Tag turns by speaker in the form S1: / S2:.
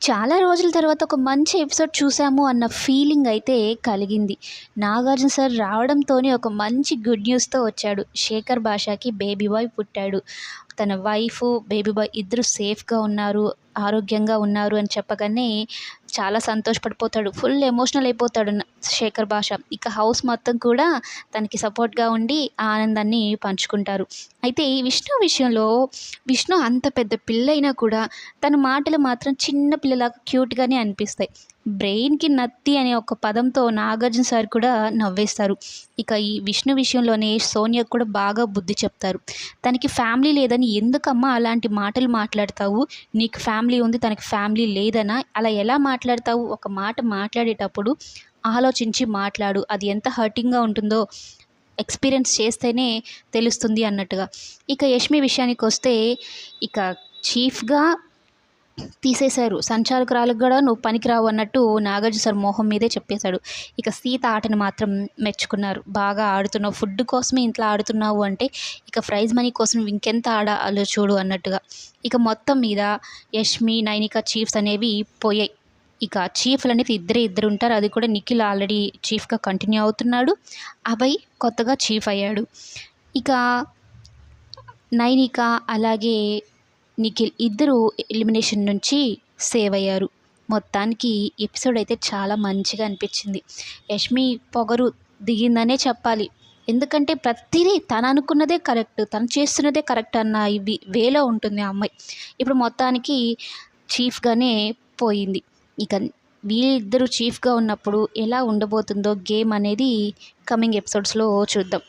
S1: చాలా రోజుల తర్వాత ఒక మంచి ఎపిసోడ్ చూసాము అన్న ఫీలింగ్ అయితే కలిగింది. నాగార్జున సార్ రావడంతోనే ఒక మంచి గుడ్ న్యూస్‌తో వచ్చాడు. శేఖర్ భాషకి బేబీ బాయ్ పుట్టాడు. తన వైఫ్, బేబీ బాయ్ ఇద్దరు సేఫ్‌గా ఉన్నారు, ఆరోగ్యంగా ఉన్నారు అని చెప్పగానే చాలా సంతోషపడిపోతాడు. ఫుల్ ఎమోషనల్ అయిపోతాడు శేఖర్ భాష. ఇక హౌస్ మొత్తం కూడా తనకి సపోర్ట్‌గా ఉండి ఆ ఆనందాన్ని పంచుకుంటారు. అయితే ఈ విష్ణు విషయంలో విష్ణు అంత పెద్ద పిల్లయినా కూడా తన మాటలు మాత్రం చిన్న పిల్లలాగా క్యూట్‌గానే అనిపిస్తాయి. బ్రెయిన్‌కి నత్తి అనే ఒక పదంతో నాగార్జున సార్ కూడా నవ్వేస్తారు. ఇక ఈ విష్ణు విషయంలోనే సోనియాకి కూడా బాగా బుద్ధి చెప్తారు. తనకి ఫ్యామిలీ లేదని ఎందుకమ్మా అలాంటి మాటలు మాట్లాడతావు? నీకు ఫ్యామిలీ ఉంది, తనకి ఫ్యామిలీ లేదనా? అలా ఎలా మాట్లాడతావు? ఒక మాట మాట్లాడేటప్పుడు ఆలోచించి మాట్లాడు. అది ఎంత హర్టింగ్‌గా ఉంటుందో ఎక్స్‌పీరియన్స్ చేస్తేనే తెలుస్తుంది అన్నట్టుగా. ఇక యష్మి విషయానికొస్తే ఇక చీఫ్‌గా తీసేశారు. సంచాలకురాలికి గూడా నువ్వు పనికిరావు అన్నట్టు నాగార్జున సార్ మొహం మీదే చెప్పేశాడు. ఇక సీత ఆటని మాత్రం మెచ్చుకున్నారు. బాగా ఆడుతున్నావు, ఫుడ్ కోసమే ఇంతలా ఆడుతున్నావు అంటే ఇక ప్రైజ్ మనీ కోసం ఇంకెంత ఆడాలో చూడు అన్నట్టుగా. ఇక మొత్తం మీద యష్మి, నైనిక చీఫ్స్ అనేవి పోయాయి. ఇక చీఫ్‌లనేది ఇద్దరే ఉంటారు. అది కూడా నిఖిల్ ఆల్రెడీ చీఫ్‌గా కంటిన్యూ అవుతున్నాడు. అభయ్ కొత్తగా చీఫ్ అయ్యాడు. ఇక నైనిక అలాగే నిఖిల్ ఇద్దరు ఎలిమినేషన్ నుంచి సేవ్ అయ్యారు. మొత్తానికి ఎపిసోడ్ అయితే చాలా మంచిగా అనిపించింది. యష్మి పొగరు దిగిందనే చెప్పాలి. ఎందుకంటే ప్రతిదీ తను అనుకున్నదే కరెక్ట్, తను చేస్తున్నదే కరెక్ట్ అన్న ఇవి వేలో ఉంటుంది ఆ అమ్మాయి. ఇప్పుడు మొత్తానికి చీఫ్‌గానే పోయింది. ఇక వీళ్ళిద్దరూ చీఫ్‌గా ఉన్నప్పుడు ఎలా ఉండబోతుందో గేమ్ అనేది కమింగ్ ఎపిసోడ్స్‌లో చూద్దాం.